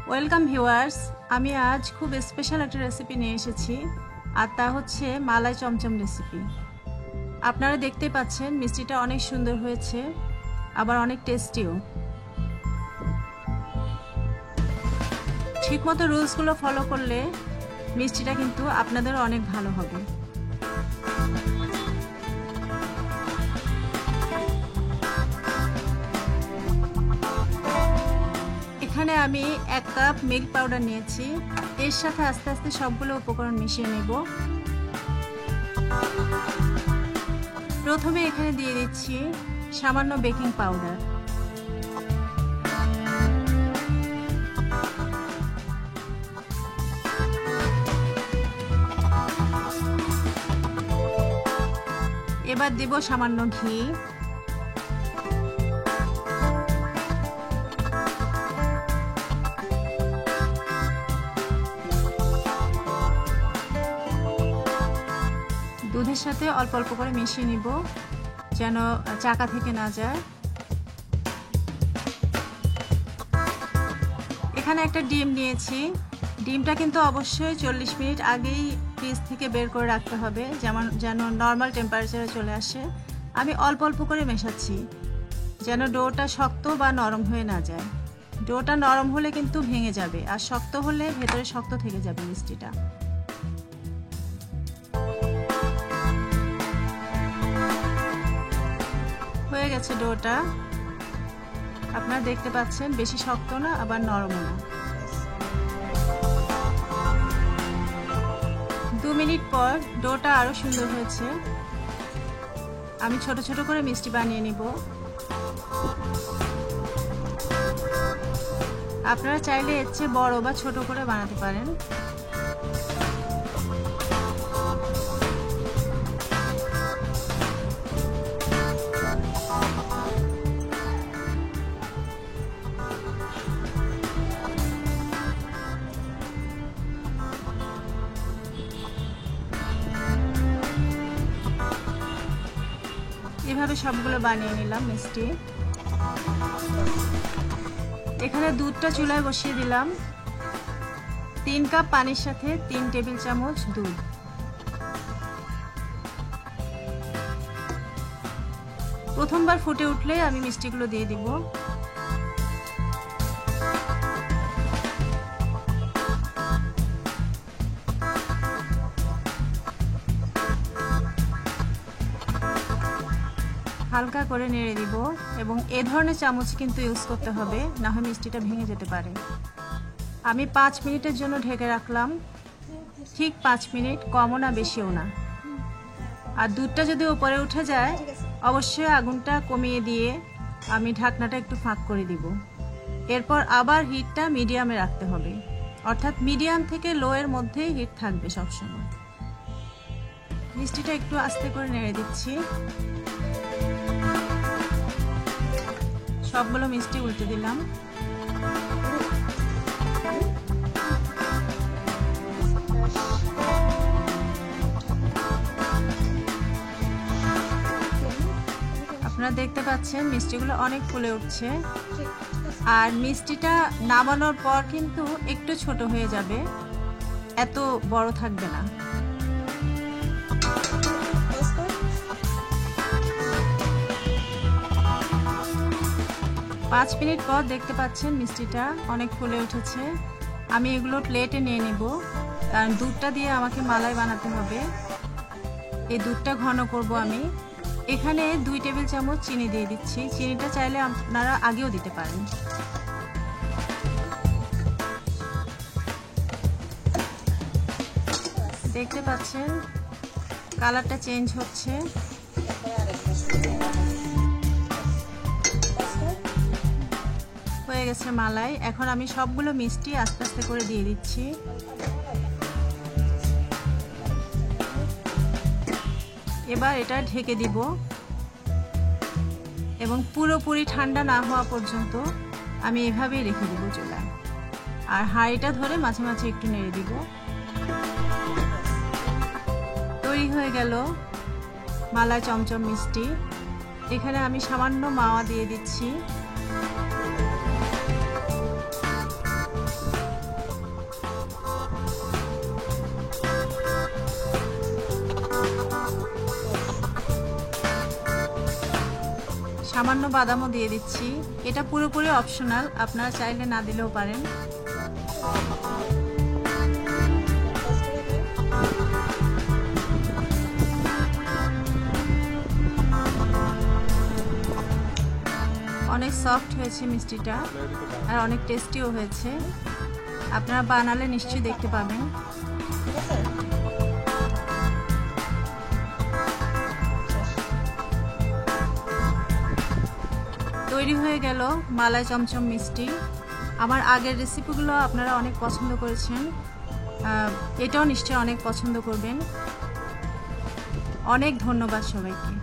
Welcome viewers, আমি আজ খুব স্পেশাল একটা রেসিপি নিয়ে এসেছি, আর তা হচ্ছে মালাই চমচম রেসিপি। আপনারা দেখতে পাচ্ছেন মিষ্টিটা অনেক সুন্দর হয়েছে, আবার অনেক টেস্টিও। ঠিকমতো রুলসগুলো ফলো করলে মিষ্টিটা কিন্তু আপনাদেরও অনেক ভালো হবে। এখানে আমি 1 কাপ মিল্ক পাউডার নিয়েছি। এর সাথে আস্তে আস্তে সবগুলো উপকরণ মিশিয়ে নেব। প্রথমে এখানে দিয়ে দিচ্ছি সামান্য বেকিং পাউডার। এবার দেব সামান্য ঘি। দুধের সাথে অল্প অল্প করে মিশিয়ে নিব যেন চাকা থেকে না যায়। এখানে একটা ডিম নিয়েছি। ডিমটা কিন্তু অবশ্যই 40 মিনিট আগেই ফ্রিজ থেকে বের করে রাখতে হবে, যেন নর্মাল টেম্পারেচারে চলে আসে। আমি অল্প অল্প করে মেশাচ্ছি যেন ডোটা শক্ত বা নরম হয়ে না যায়। ডোটা নরম হলে কিন্তু ভেঙে যাবে, আর শক্ত হলে ভেতরে শক্ত থেকে যাবে মিষ্টিটা। হয়ে গেছে ডোটা, আপনারা দেখতে পাচ্ছেন, বেশি শক্ত না আবার নরম না। 2 মিনিট পর ডোটা আরো সুন্দর হয়েছে। আমি ছোট ছোট করে মিষ্টি বানিয়ে নিব। আপনারা চাইলে এর চেয়ে বড় বা ছোট করে বানাতে পারেন। এভাবে সবগুলো বানিয়ে নিলাম মিষ্টি। এখানে দুধটা চুলায় বসিয়ে দিলাম। 3 কাপ পানির সাথে 3 টেবিল চামচ দুধ। প্রথমবার ফুটে উঠলে আমি মিষ্টিগুলো দিয়ে দিব। হালকা করে নেড়ে দিব, এবং এ ধরনের চামচ কিন্তু ইউজ করতে হবে, না হয় মিষ্টিটা ভেঙে যেতে পারে। আমি 5 মিনিটের জন্য ঢেকে রাখলাম। ঠিক 5 মিনিট, কমও না বেশিও না। আর দুধটা যদি উপরে উঠে যায় অবশ্যই আগুনটা কমিয়ে দিয়ে আমি ঢাকনাটা একটু ফাঁক করে দিব। এরপর আবার হিটটা মিডিয়ামে রাখতে হবে, অর্থাৎ মিডিয়াম থেকে লো এর মধ্যেই হিট থাকবে সবসময়। মিষ্টিটা একটু আস্তে করে নেড়ে দিচ্ছি। সবগুলো মিষ্টি উল্টে দিলাম। আপনারা দেখতে পাচ্ছেন মিষ্টিগুলো অনেক ফুলে উঠছে, আর মিষ্টিটা নামানোর পর কিন্তু একটু ছোট হয়ে যাবে, এত বড় থাকবে না। পাঁচ মিনিট পর দেখতে পাচ্ছেন মিষ্টিটা অনেক ফুলে উঠেছে। আমি এগুলো প্লেটে নিয়ে নেব, কারণ দুধটা দিয়ে আমাকে মালাই বানাতে হবে। এই দুধটা ঘন করব আমি। এখানে 2 টেবিল চামচ চিনি দিয়ে দিচ্ছি। চিনিটা চাইলে আপনারা আগেও দিতে পারেন। দেখতে পাচ্ছেন কালারটা চেঞ্জ হচ্ছে। হয়ে গেছে মালাই। এখন আমি সবগুলো মিষ্টি আস্তে আস্তে করে দিয়ে দিচ্ছি। এবার এটা ঢেকে দিব, এবং পুরোপুরি ঠান্ডা না হওয়া পর্যন্ত আমি এভাবেই রেখে দিব চুলায়। আর হাঁড়িটা ধরে মাঝে মাঝে একটু নেড়ে দিব। তৈরি হয়ে গেল মালাই চমচম মিষ্টি। এখানে আমি সামান্য মাওয়া দিয়ে দিচ্ছি। সামান্য বাদামও দিয়ে দিচ্ছি। এটা পুরোপুরি অপশনাল, আপনারা চাইলে না দিলেও পারেন। অনেক সফট হয়েছে মিষ্টিটা আর অনেক টেস্টিও হয়েছে। আপনারা বানালে নিশ্চয়ই দেখতে পাবেন। তৈরি হয়ে গেল মালাই চমচম মিষ্টি। আমার আগের রেসিপিগুলো আপনারা অনেক পছন্দ করেছেন, এটাও নিশ্চয়ই অনেক পছন্দ করবেন। অনেক ধন্যবাদ সবাইকে।